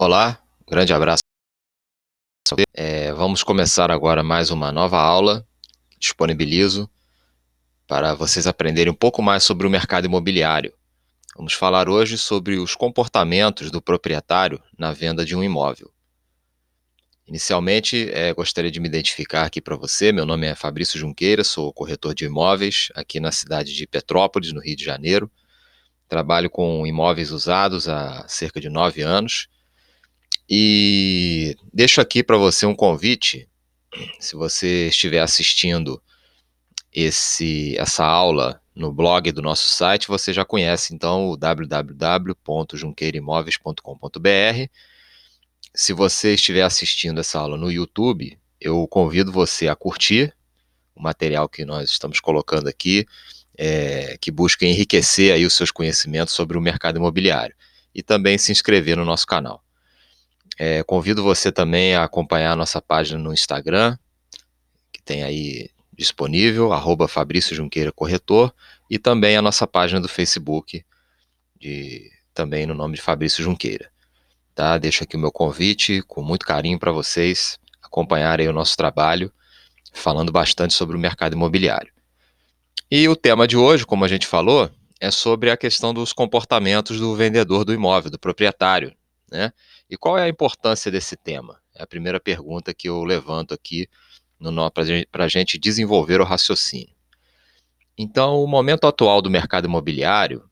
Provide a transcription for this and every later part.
Olá, um grande abraço. Vamos começar agora mais uma nova aula que disponibilizo para vocês aprenderem um pouco mais sobre o mercado imobiliário. Vamos falar hoje sobre os comportamentos do proprietário na venda de um imóvel. Inicialmente, gostaria de me identificar aqui para você. Meu nome é Fabrício Junqueira, sou corretor de imóveis aqui na cidade de Petrópolis, no Rio de Janeiro. Trabalho com imóveis usados há cerca de 9 anos e deixo aqui para você um convite. Se você estiver assistindo essa aula no blog do nosso site, você já conhece então o www.junqueireimoveis.com.br. Se você estiver assistindo essa aula no YouTube, eu convido você a curtir o material que nós estamos colocando aqui, que busca enriquecer aí os seus conhecimentos sobre o mercado imobiliário, e também se inscrever no nosso canal. Convido você também a acompanhar a nossa página no Instagram, que tem aí disponível, @Fabrício Junqueira Corretor, e também a nossa página do Facebook, também no nome de Fabrício Junqueira. Tá? Deixo aqui o meu convite, com muito carinho para vocês acompanharem o nosso trabalho, falando bastante sobre o mercado imobiliário. E o tema de hoje, como a gente falou, é sobre a questão dos comportamentos do vendedor do imóvel, do proprietário, né? E qual é a importância desse tema? É a primeira pergunta que eu levanto aqui para a gente desenvolver o raciocínio. Então, o momento atual do mercado imobiliário,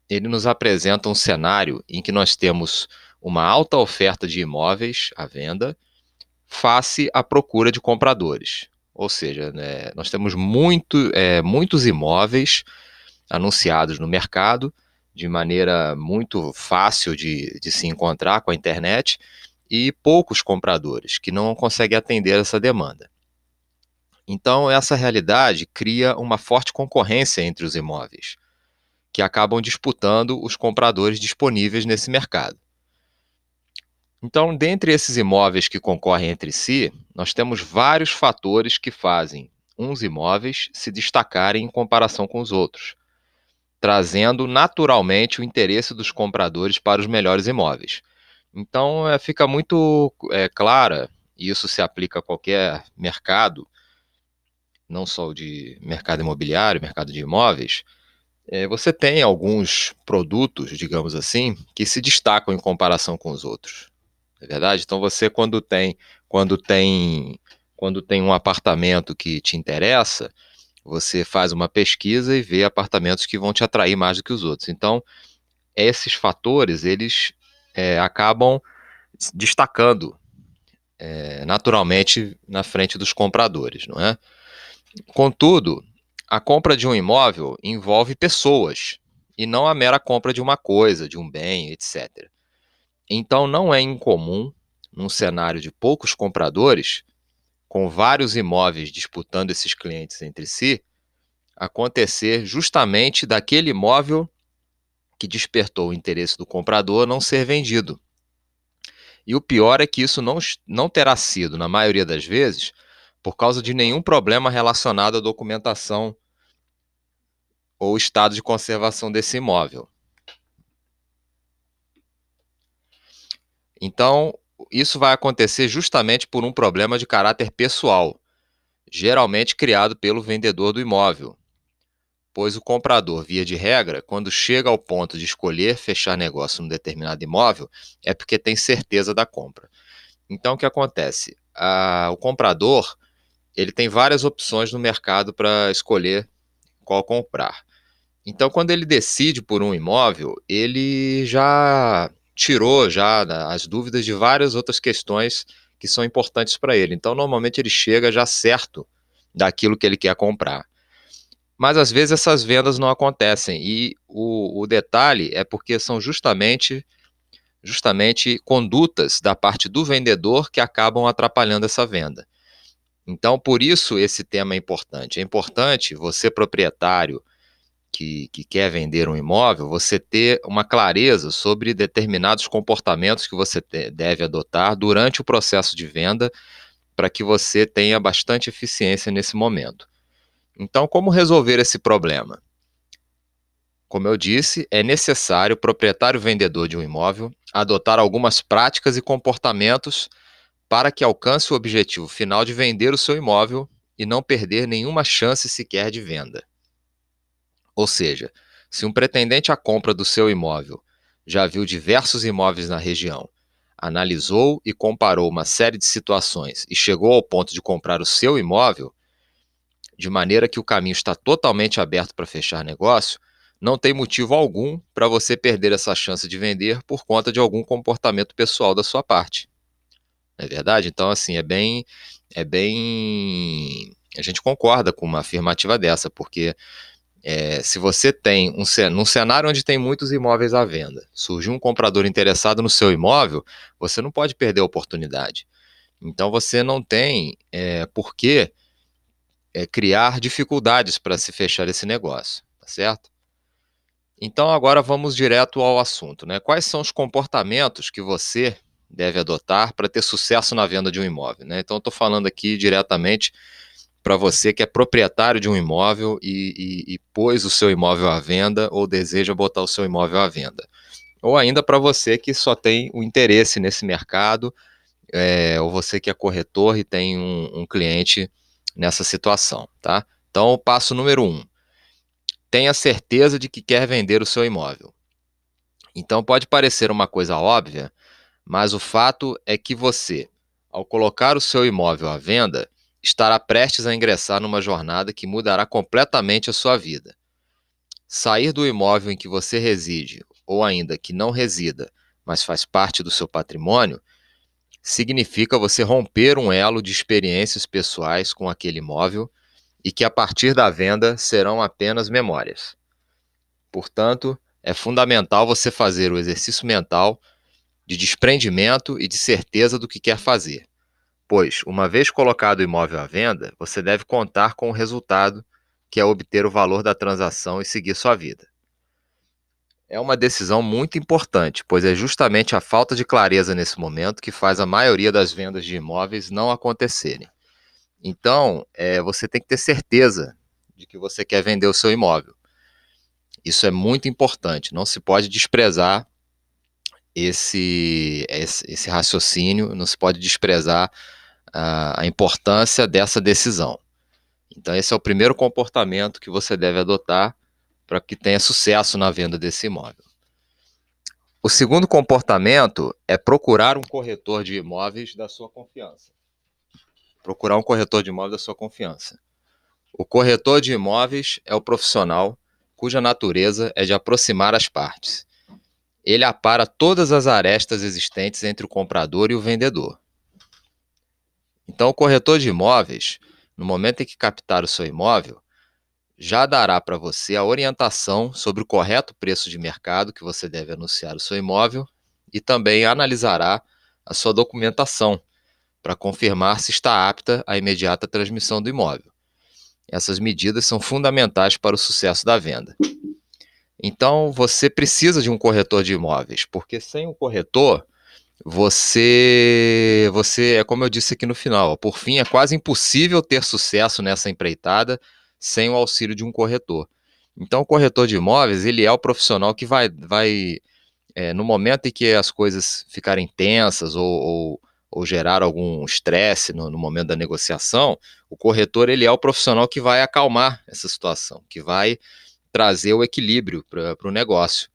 ele nos apresenta um cenário em que nós temos uma alta oferta de imóveis à venda face à procura de compradores. Ou seja, né, nós temos muitos imóveis anunciados no mercado de maneira muito fácil de se encontrar com a internet, e poucos compradores que não conseguem atender essa demanda. Então, essa realidade cria uma forte concorrência entre os imóveis, que acabam disputando os compradores disponíveis nesse mercado. Então, dentre esses imóveis que concorrem entre si, nós temos vários fatores que fazem uns imóveis se destacarem em comparação com os outros, trazendo naturalmente o interesse dos compradores para os melhores imóveis. Então, fica muito clara, e isso se aplica a qualquer mercado, não só o de mercado imobiliário, mercado de imóveis. Você tem alguns produtos, digamos assim, que se destacam em comparação com os outros. É verdade? Então você quando tem quando tem um apartamento que te interessa, você faz uma pesquisa e vê apartamentos que vão te atrair mais do que os outros. Então, esses fatores, eles acabam destacando naturalmente na frente dos compradores, não é? Contudo, a compra de um imóvel envolve pessoas, e não a mera compra de uma coisa, de um bem, etc. Então, não é incomum, num cenário de poucos compradores, com vários imóveis disputando esses clientes entre si, acontecer justamente daquele imóvel que despertou o interesse do comprador não ser vendido. E o pior é que isso não terá sido, na maioria das vezes, por causa de nenhum problema relacionado à documentação ou estado de conservação desse imóvel. Então, isso vai acontecer justamente por um problema de caráter pessoal, geralmente criado pelo vendedor do imóvel, pois o comprador, via de regra, quando chega ao ponto de escolher fechar negócio num determinado imóvel, é porque tem certeza da compra. Então, o que acontece? O comprador, ele tem várias opções no mercado para escolher qual comprar. Então, quando ele decide por um imóvel, ele já tirou as dúvidas de várias outras questões que são importantes para ele. Então, normalmente ele chega já certo daquilo que ele quer comprar. Mas às vezes essas vendas não acontecem, e o detalhe é porque são justamente condutas da parte do vendedor que acabam atrapalhando essa venda. Então, por isso esse tema é importante. É importante você, proprietário, que quer vender um imóvel, você ter uma clareza sobre determinados comportamentos que você deve adotar durante o processo de venda, para que você tenha bastante eficiência nesse momento. Então, como resolver esse problema? Como eu disse, é necessário o proprietário vendedor de um imóvel adotar algumas práticas e comportamentos para que alcance o objetivo final de vender o seu imóvel e não perder nenhuma chance sequer de venda. Ou seja, se um pretendente à compra do seu imóvel já viu diversos imóveis na região, analisou e comparou uma série de situações e chegou ao ponto de comprar o seu imóvel, de maneira que o caminho está totalmente aberto para fechar negócio, não tem motivo algum para você perder essa chance de vender por conta de algum comportamento pessoal da sua parte. Não é verdade? Então, assim, a gente concorda com uma afirmativa dessa, porque se você tem num cenário onde tem muitos imóveis à venda, surgiu um comprador interessado no seu imóvel, você não pode perder a oportunidade. Então, você não tem por que criar dificuldades para se fechar esse negócio, tá certo? Então agora vamos direto ao assunto, né? Quais são os comportamentos que você deve adotar para ter sucesso na venda de um imóvel, né? Então eu estou falando aqui diretamente para você que é proprietário de um imóvel e pôs o seu imóvel à venda ou deseja botar o seu imóvel à venda. Ou ainda para você que só tem o interesse nesse mercado, ou você que é corretor e tem um cliente nessa situação, tá? Então, o passo número 1, tenha certeza de que quer vender o seu imóvel. Então, pode parecer uma coisa óbvia, mas o fato é que você, ao colocar o seu imóvel à venda, estará prestes a ingressar numa jornada que mudará completamente a sua vida. Sair do imóvel em que você reside, ou ainda que não resida, mas faz parte do seu patrimônio, significa você romper um elo de experiências pessoais com aquele imóvel e que a partir da venda serão apenas memórias. Portanto, é fundamental você fazer o exercício mental de desprendimento e de certeza do que quer fazer, pois, uma vez colocado o imóvel à venda, você deve contar com o resultado, que é obter o valor da transação e seguir sua vida. É uma decisão muito importante, pois é justamente a falta de clareza nesse momento que faz a maioria das vendas de imóveis não acontecerem. Então, você tem que ter certeza de que você quer vender o seu imóvel. Isso é muito importante, não se pode desprezar esse raciocínio, não se pode desprezar a importância dessa decisão. Então, esse é o primeiro comportamento que você deve adotar para que tenha sucesso na venda desse imóvel. O segundo comportamento é procurar um corretor de imóveis da sua confiança. Procurar um corretor de imóveis da sua confiança. O corretor de imóveis é o profissional cuja natureza é de aproximar as partes. Ele apara todas as arestas existentes entre o comprador e o vendedor. Então, o corretor de imóveis, no momento em que captar o seu imóvel, já dará para você a orientação sobre o correto preço de mercado que você deve anunciar o seu imóvel e também analisará a sua documentação para confirmar se está apta à imediata transmissão do imóvel. Essas medidas são fundamentais para o sucesso da venda. Então, você precisa de um corretor de imóveis, porque sem um corretor, é como eu disse aqui no final, por fim, é quase impossível ter sucesso nessa empreitada sem o auxílio de um corretor. Então, o corretor de imóveis, ele é o profissional que vai no momento em que as coisas ficarem tensas ou gerar algum estresse no momento da negociação, o corretor, ele é o profissional que vai acalmar essa situação, que vai trazer o equilíbrio para o negócio.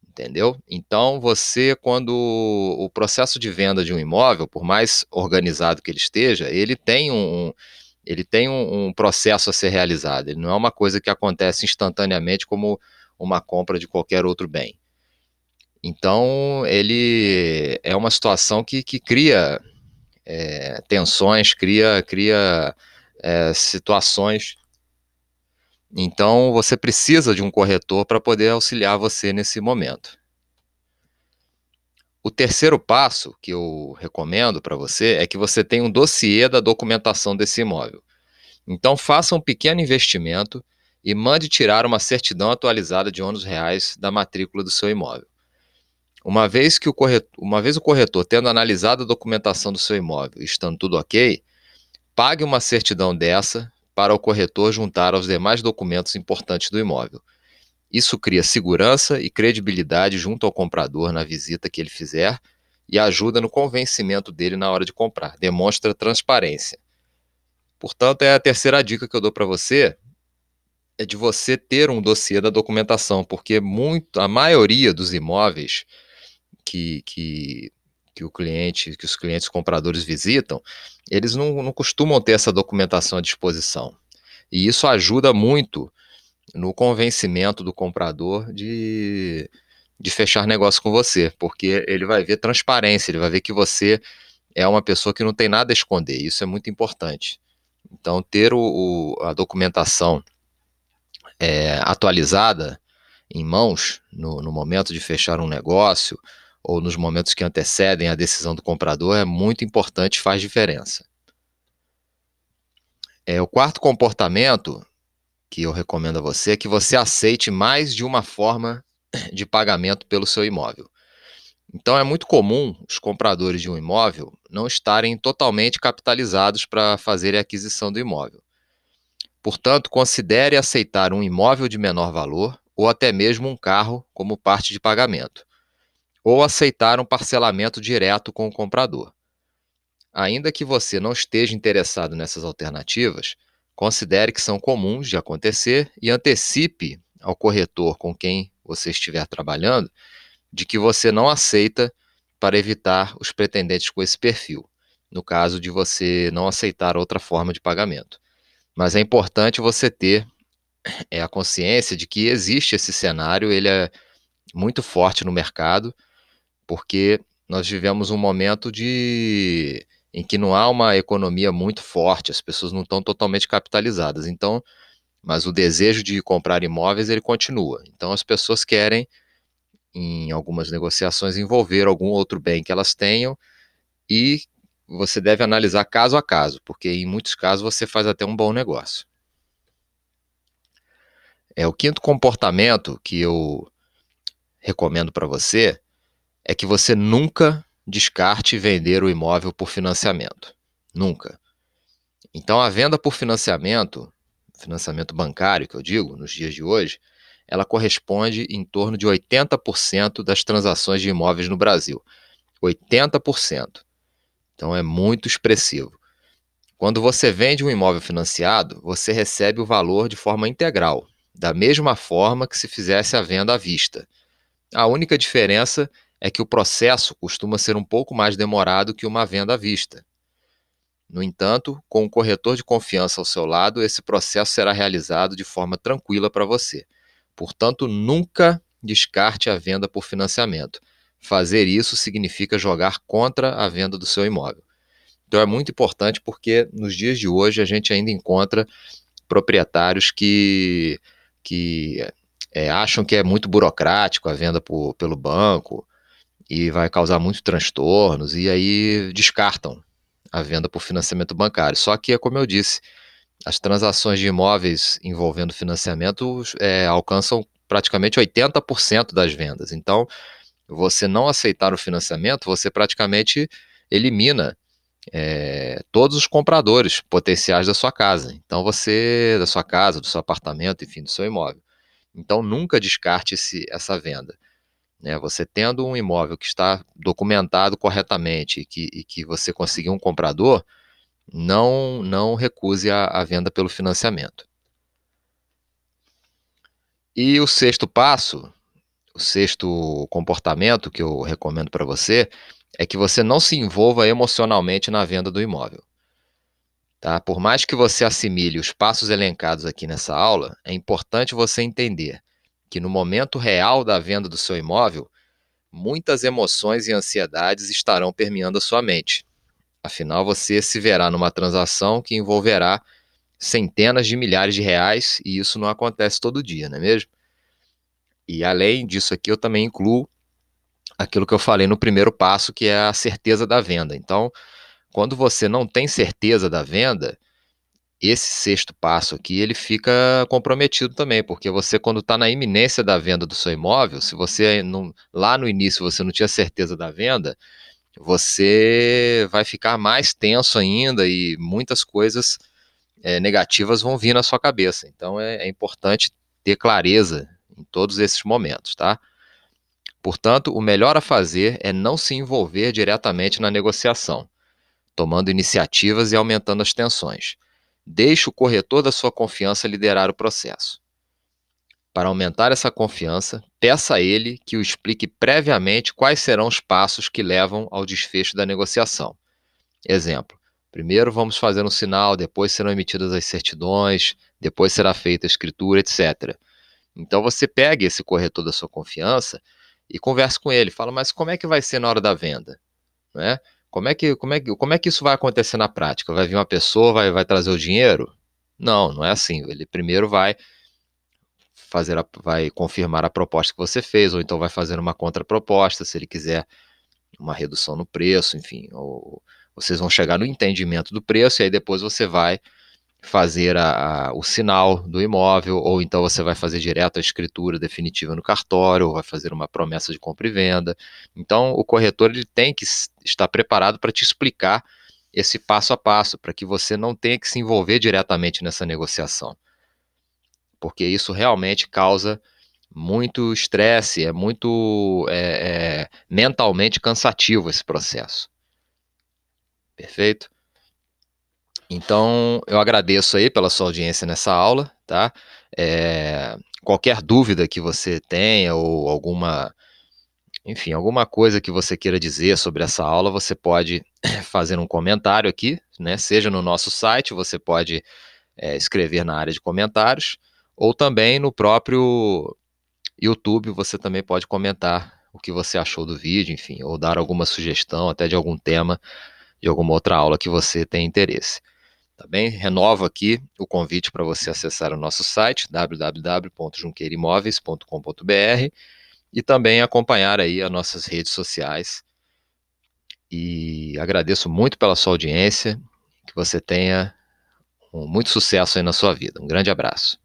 Entendeu? Então, quando o processo de venda de um imóvel, por mais organizado que ele esteja, ele tem um processo a ser realizado. Ele não é uma coisa que acontece instantaneamente como uma compra de qualquer outro bem. Então, ele é uma situação que cria tensões, cria situações. Então, você precisa de um corretor para poder auxiliar você nesse momento. O terceiro passo que eu recomendo para você é que você tenha um dossiê da documentação desse imóvel. Então, faça um pequeno investimento e mande tirar uma certidão atualizada de ônus reais da matrícula do seu imóvel. Uma vez o corretor tendo analisado a documentação do seu imóvel e estando tudo ok, pague uma certidão dessa para o corretor juntar aos demais documentos importantes do imóvel. Isso cria segurança e credibilidade junto ao comprador na visita que ele fizer e ajuda no convencimento dele na hora de comprar. Demonstra transparência. Portanto, é a terceira dica que eu dou para você, é de você ter um dossiê da documentação, porque a maioria dos imóveis que, que, que os clientes compradores visitam, eles não costumam ter essa documentação à disposição. E isso ajuda muito no convencimento do comprador de fechar negócio com você, porque ele vai ver transparência, ele vai ver que você é uma pessoa que não tem nada a esconder. Isso é muito importante. Então, ter a documentação atualizada em mãos no momento de fechar um negócio ou nos momentos que antecedem a decisão do comprador é muito importante, faz diferença. O quarto comportamento que eu recomendo a você é que você aceite mais de uma forma de pagamento pelo seu imóvel. Então é muito comum os compradores de um imóvel não estarem totalmente capitalizados para fazer a aquisição do imóvel. Portanto, considere aceitar um imóvel de menor valor ou até mesmo um carro como parte de pagamento, ou aceitar um parcelamento direto com o comprador. Ainda que você não esteja interessado nessas alternativas, considere que são comuns de acontecer e antecipe ao corretor com quem você estiver trabalhando de que você não aceita para evitar os pretendentes com esse perfil, no caso de você não aceitar outra forma de pagamento. Mas é importante você ter a consciência de que existe esse cenário, ele é muito forte no mercado, porque nós vivemos um momento em que não há uma economia muito forte, as pessoas não estão totalmente capitalizadas. Então, mas o desejo de comprar imóveis ele continua. Então, as pessoas querem, em algumas negociações, envolver algum outro bem que elas tenham e você deve analisar caso a caso, porque em muitos casos você faz até um bom negócio. O quinto comportamento que eu recomendo para você é que você nunca descarte vender o imóvel por financiamento. Nunca. Então, a venda por financiamento, financiamento bancário, que eu digo, nos dias de hoje, ela corresponde em torno de 80% das transações de imóveis no Brasil. 80%. Então, é muito expressivo. Quando você vende um imóvel financiado, você recebe o valor de forma integral, da mesma forma que se fizesse a venda à vista. A única diferença é que o processo costuma ser um pouco mais demorado que uma venda à vista. No entanto, com um corretor de confiança ao seu lado, esse processo será realizado de forma tranquila para você. Portanto, nunca descarte a venda por financiamento. Fazer isso significa jogar contra a venda do seu imóvel. Então é muito importante porque nos dias de hoje a gente ainda encontra proprietários que acham que é muito burocrático a venda pelo banco e vai causar muitos transtornos e aí descartam a venda por financiamento bancário. Só que, é como eu disse, as transações de imóveis envolvendo financiamento alcançam praticamente 80% das vendas. Então, você não aceitar o financiamento, você praticamente elimina todos os compradores potenciais da sua casa. Então, da sua casa, do seu apartamento, enfim, do seu imóvel. Então, nunca descarte essa venda. Você tendo um imóvel que está documentado corretamente e que você conseguiu um comprador, não recuse a venda pelo financiamento. E o sexto passo, o sexto comportamento que eu recomendo para você, é que você não se envolva emocionalmente na venda do imóvel. Tá? Por mais que você assimile os passos elencados aqui nessa aula, é importante você entender que no momento real da venda do seu imóvel, muitas emoções e ansiedades estarão permeando a sua mente. Afinal, você se verá numa transação que envolverá centenas de milhares de reais e isso não acontece todo dia, não é mesmo? E além disso aqui, eu também incluo aquilo que eu falei no primeiro passo, que é a certeza da venda. Então, quando você não tem certeza da venda, esse sexto passo aqui, ele fica comprometido também, porque você, quando está na iminência da venda do seu imóvel, se você não, lá no início você não tinha certeza da venda, você vai ficar mais tenso ainda e muitas coisas negativas vão vir na sua cabeça. Então é importante ter clareza em todos esses momentos, tá? Portanto, o melhor a fazer é não se envolver diretamente na negociação, tomando iniciativas e aumentando as tensões. Deixe o corretor da sua confiança liderar o processo. Para aumentar essa confiança, peça a ele que o explique previamente quais serão os passos que levam ao desfecho da negociação. Exemplo: primeiro vamos fazer um sinal, depois serão emitidas as certidões, depois será feita a escritura, etc. Então você pega esse corretor da sua confiança e converse com ele. Fala, mas como é que vai ser na hora da venda? Né? Como é que isso vai acontecer na prática? Vai vir uma pessoa, vai trazer o dinheiro? Não, não é assim. Ele primeiro vai confirmar a proposta que você fez, ou então vai fazer uma contraproposta, se ele quiser uma redução no preço, enfim, ou vocês vão chegar no entendimento do preço e aí depois você vai fazer o sinal do imóvel, ou então você vai fazer direto a escritura definitiva no cartório, ou vai fazer uma promessa de compra e venda. Então, o corretor ele tem que estar preparado para te explicar esse passo a passo, para que você não tenha que se envolver diretamente nessa negociação, porque isso realmente causa muito estresse, é muito mentalmente cansativo esse processo. Perfeito? Então, eu agradeço aí pela sua audiência nessa aula, tá? Qualquer dúvida que você tenha ou enfim, alguma coisa que você queira dizer sobre essa aula, você pode fazer um comentário aqui, né? Seja no nosso site, você pode escrever na área de comentários, ou também no próprio YouTube, você também pode comentar o que você achou do vídeo, enfim, ou dar alguma sugestão até de algum tema, de alguma outra aula que você tem interesse. Tá bem? Renovo aqui o convite para você acessar o nosso site www.junqueirimóveis.com.br e também acompanhar aí as nossas redes sociais. E agradeço muito pela sua audiência, que você tenha muito sucesso aí na sua vida. Um grande abraço.